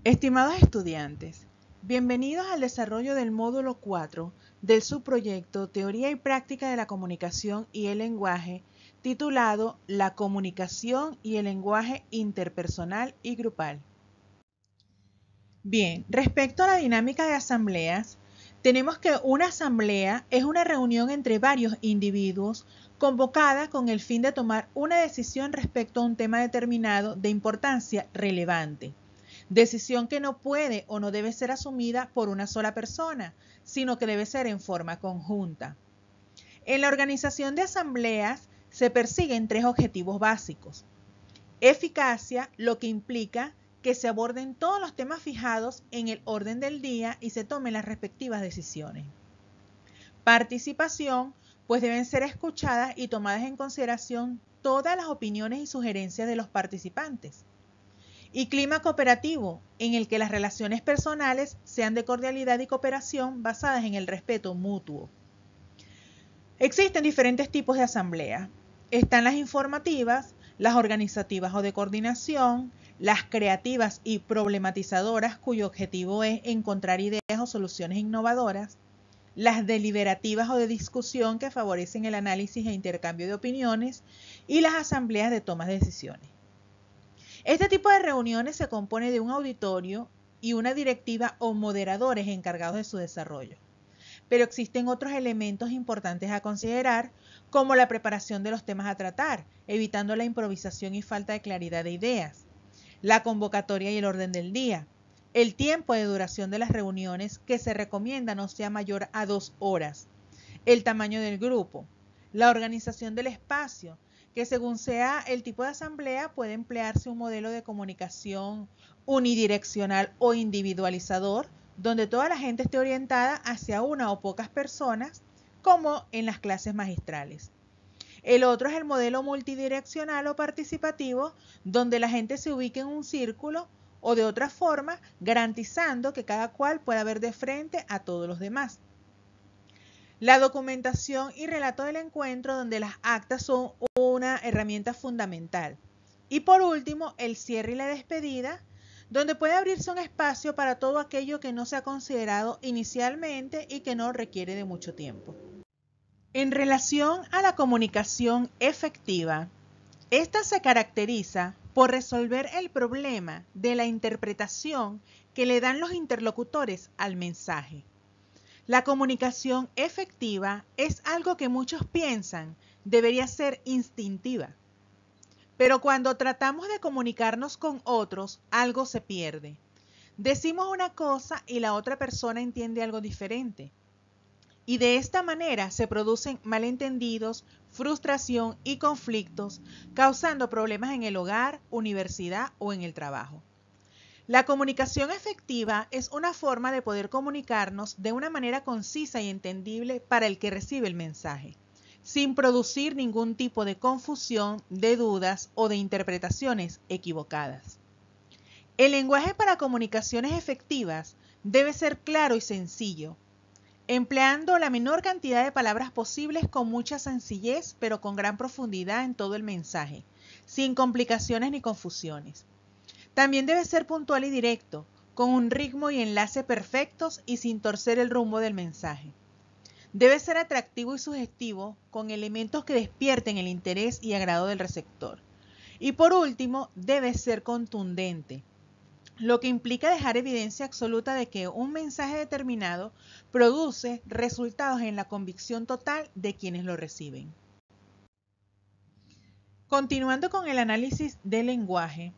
Estimados estudiantes, bienvenidos al desarrollo del módulo 4 del subproyecto Teoría y Práctica de la Comunicación y el Lenguaje, titulado La comunicación y el lenguaje interpersonal y grupal. Bien, respecto a la dinámica de asambleas, tenemos que una asamblea es una reunión entre varios individuos convocada con el fin de tomar una decisión respecto a un tema determinado de importancia relevante. Decisión que no puede o no debe ser asumida por una sola persona, sino que debe ser en forma conjunta. En la organización de asambleas se persiguen tres objetivos básicos. Eficacia, lo que implica que se aborden todos los temas fijados en el orden del día y se tomen las respectivas decisiones. Participación, pues deben ser escuchadas y tomadas en consideración todas las opiniones y sugerencias de los participantes. Y clima cooperativo, en el que las relaciones personales sean de cordialidad y cooperación basadas en el respeto mutuo. Existen diferentes tipos de asamblea. Están las informativas, las organizativas o de coordinación, las creativas y problematizadoras, cuyo objetivo es encontrar ideas o soluciones innovadoras, las deliberativas o de discusión, que favorecen el análisis e intercambio de opiniones, y las asambleas de toma de decisiones. Este tipo de reuniones se compone de un auditorio y una directiva o moderadores encargados de su desarrollo. Pero existen otros elementos importantes a considerar, como la preparación de los temas a tratar, evitando la improvisación y falta de claridad de ideas, la convocatoria y el orden del día, el tiempo de duración de las reuniones, que se recomienda no sea mayor a 2 horas, el tamaño del grupo, la organización del espacio, que según sea el tipo de asamblea puede emplearse un modelo de comunicación unidireccional o individualizador, donde toda la gente esté orientada hacia una o pocas personas, como en las clases magistrales. El otro es el modelo multidireccional o participativo, donde la gente se ubique en un círculo o de otra forma, garantizando que cada cual pueda ver de frente a todos los demás. La documentación y relato del encuentro, donde las actas son una herramienta fundamental. Y por último, el cierre y la despedida, donde puede abrirse un espacio para todo aquello que no se ha considerado inicialmente y que no requiere de mucho tiempo. En relación a la comunicación efectiva, esta se caracteriza por resolver el problema de la interpretación que le dan los interlocutores al mensaje. La comunicación efectiva es algo que muchos piensan debería ser instintiva. Pero cuando tratamos de comunicarnos con otros, algo se pierde. Decimos una cosa y la otra persona entiende algo diferente. Y de esta manera se producen malentendidos, frustración y conflictos, causando problemas en el hogar, universidad o en el trabajo. La comunicación efectiva es una forma de poder comunicarnos de una manera concisa y entendible para el que recibe el mensaje, sin producir ningún tipo de confusión, de dudas o de interpretaciones equivocadas. El lenguaje para comunicaciones efectivas debe ser claro y sencillo, empleando la menor cantidad de palabras posibles con mucha sencillez, pero con gran profundidad en todo el mensaje, sin complicaciones ni confusiones. También debe ser puntual y directo, con un ritmo y enlace perfectos y sin torcer el rumbo del mensaje. Debe ser atractivo y sugestivo, con elementos que despierten el interés y agrado del receptor. Y por último, debe ser contundente, lo que implica dejar evidencia absoluta de que un mensaje determinado produce resultados en la convicción total de quienes lo reciben. Continuando con el análisis del lenguaje,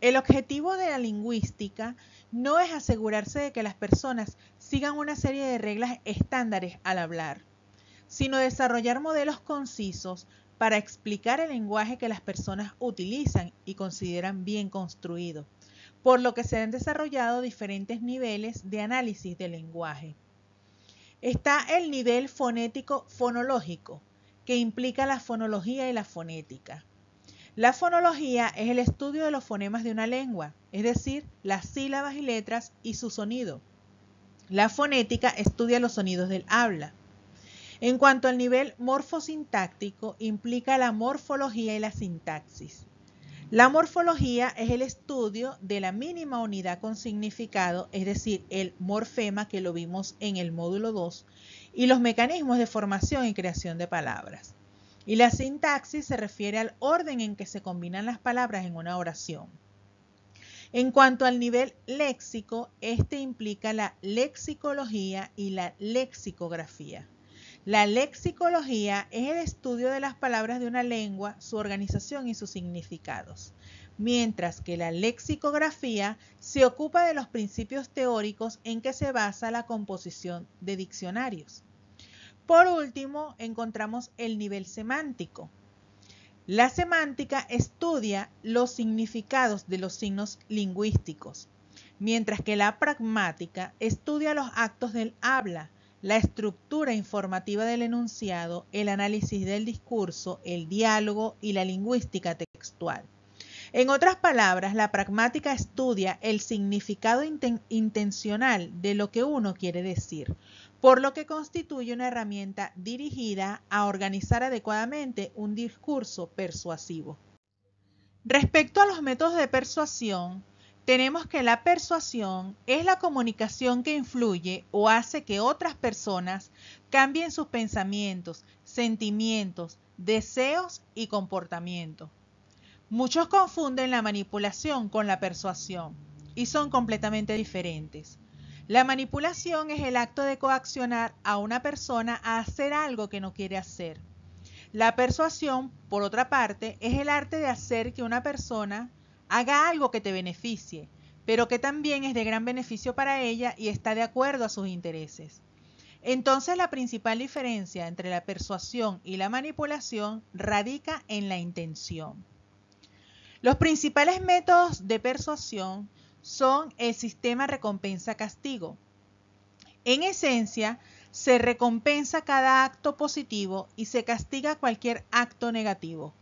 el objetivo de la lingüística no es asegurarse de que las personas sigan una serie de reglas estándares al hablar, sino desarrollar modelos concisos para explicar el lenguaje que las personas utilizan y consideran bien construido, por lo que se han desarrollado diferentes niveles de análisis del lenguaje. Está el nivel fonético-fonológico, que implica la fonología y la fonética. La fonología es el estudio de los fonemas de una lengua, es decir, las sílabas y letras y su sonido. La fonética estudia los sonidos del habla. En cuanto al nivel morfosintáctico, implica la morfología y la sintaxis. La morfología es el estudio de la mínima unidad con significado, es decir, el morfema que lo vimos en el módulo 2, y los mecanismos de formación y creación de palabras. Y la sintaxis se refiere al orden en que se combinan las palabras en una oración. En cuanto al nivel léxico, este implica la lexicología y la lexicografía. La lexicología es el estudio de las palabras de una lengua, su organización y sus significados, mientras que la lexicografía se ocupa de los principios teóricos en que se basa la composición de diccionarios. Por último, encontramos el nivel semántico. La semántica estudia los significados de los signos lingüísticos, mientras que la pragmática estudia los actos del habla, la estructura informativa del enunciado, el análisis del discurso, el diálogo y la lingüística textual. En otras palabras, la pragmática estudia el significado intencional de lo que uno quiere decir, por lo que constituye una herramienta dirigida a organizar adecuadamente un discurso persuasivo. Respecto a los métodos de persuasión, tenemos que la persuasión es la comunicación que influye o hace que otras personas cambien sus pensamientos, sentimientos, deseos y comportamientos. Muchos confunden la manipulación con la persuasión y son completamente diferentes. La manipulación es el acto de coaccionar a una persona a hacer algo que no quiere hacer. La persuasión, por otra parte, es el arte de hacer que una persona haga algo que te beneficie, pero que también es de gran beneficio para ella y está de acuerdo a sus intereses. Entonces, la principal diferencia entre la persuasión y la manipulación radica en la intención. Los principales métodos de persuasión son el sistema recompensa-castigo. En esencia, se recompensa cada acto positivo y se castiga cualquier acto negativo.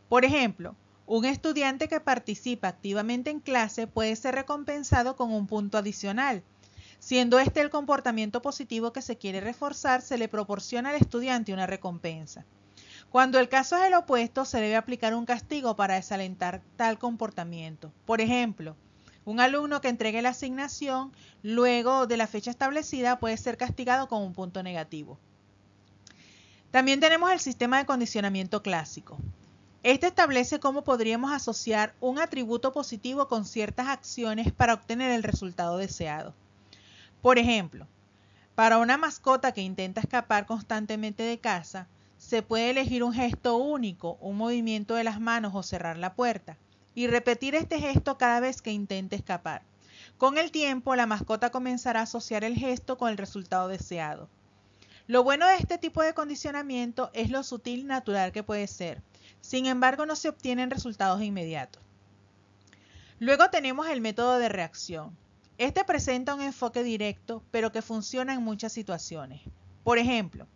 Por ejemplo, un estudiante que participa activamente en clase puede ser recompensado con un punto adicional. Siendo este el comportamiento positivo que se quiere reforzar, se le proporciona al estudiante una recompensa. Cuando el caso es el opuesto, se debe aplicar un castigo para desalentar tal comportamiento. Por ejemplo, un alumno que entregue la asignación luego de la fecha establecida puede ser castigado con un punto negativo. También tenemos el sistema de condicionamiento clásico. Este establece cómo podríamos asociar un atributo positivo con ciertas acciones para obtener el resultado deseado. Por ejemplo, para una mascota que intenta escapar constantemente de casa, se puede elegir un gesto único, un movimiento de las manos o cerrar la puerta, y repetir este gesto cada vez que intente escapar. Con el tiempo, la mascota comenzará a asociar el gesto con el resultado deseado. Lo bueno de este tipo de condicionamiento es lo sutil y natural que puede ser. Sin embargo, no se obtienen resultados inmediatos. Luego tenemos el método de reacción. Este presenta un enfoque directo, pero que funciona en muchas situaciones. Por ejemplo,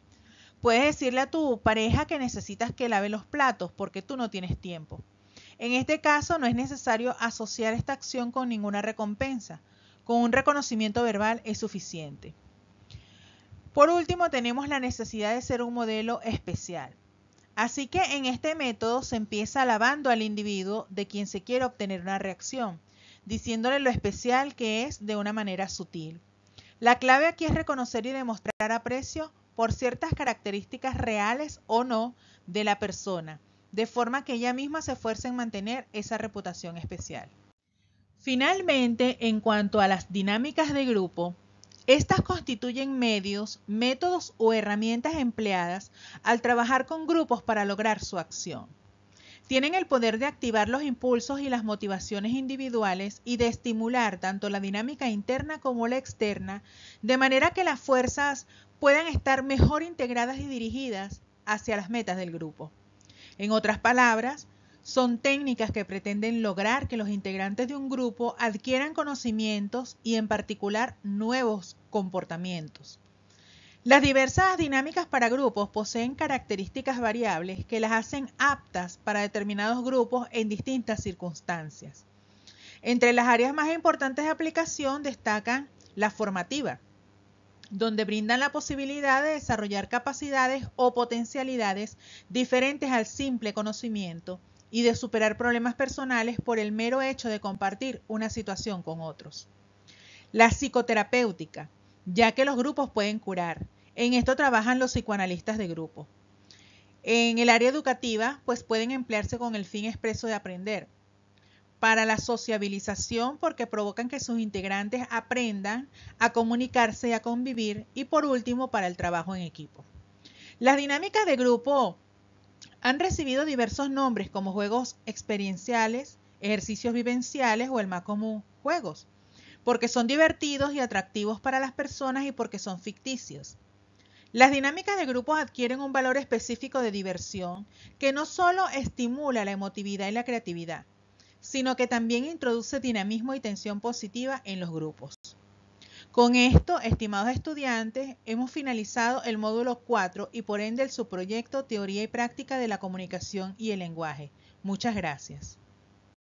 puedes decirle a tu pareja que necesitas que lave los platos porque tú no tienes tiempo. En este caso, no es necesario asociar esta acción con ninguna recompensa. Con un reconocimiento verbal es suficiente. Por último, tenemos la necesidad de ser un modelo especial. Así que en este método se empieza alabando al individuo de quien se quiere obtener una reacción, diciéndole lo especial que es de una manera sutil. La clave aquí es reconocer y demostrar aprecio por ciertas características reales o no de la persona, de forma que ella misma se esfuerce en mantener esa reputación especial. Finalmente, en cuanto a las dinámicas de grupo, estas constituyen medios, métodos o herramientas empleadas al trabajar con grupos para lograr su acción. Tienen el poder de activar los impulsos y las motivaciones individuales y de estimular tanto la dinámica interna como la externa, de manera que las fuerzas puedan estar mejor integradas y dirigidas hacia las metas del grupo. En otras palabras, son técnicas que pretenden lograr que los integrantes de un grupo adquieran conocimientos y en particular nuevos comportamientos. Las diversas dinámicas para grupos poseen características variables que las hacen aptas para determinados grupos en distintas circunstancias. Entre las áreas más importantes de aplicación destacan la formativa, donde brindan la posibilidad de desarrollar capacidades o potencialidades diferentes al simple conocimiento, y de superar problemas personales por el mero hecho de compartir una situación con otros. La psicoterapéutica, ya que los grupos pueden curar. En esto trabajan los psicoanalistas de grupo. En el área educativa, pues pueden emplearse con el fin expreso de aprender. Para la sociabilización, porque provocan que sus integrantes aprendan a comunicarse y a convivir. Y por último, para el trabajo en equipo. Las dinámicas de grupo han recibido diversos nombres como juegos experienciales, ejercicios vivenciales o el más común, juegos, porque son divertidos y atractivos para las personas y porque son ficticios. Las dinámicas de grupos adquieren un valor específico de diversión que no solo estimula la emotividad y la creatividad, sino que también introduce dinamismo y tensión positiva en los grupos. Con esto, estimados estudiantes, hemos finalizado el módulo 4 y por ende el subproyecto Teoría y Práctica de la Comunicación y el Lenguaje. Muchas gracias.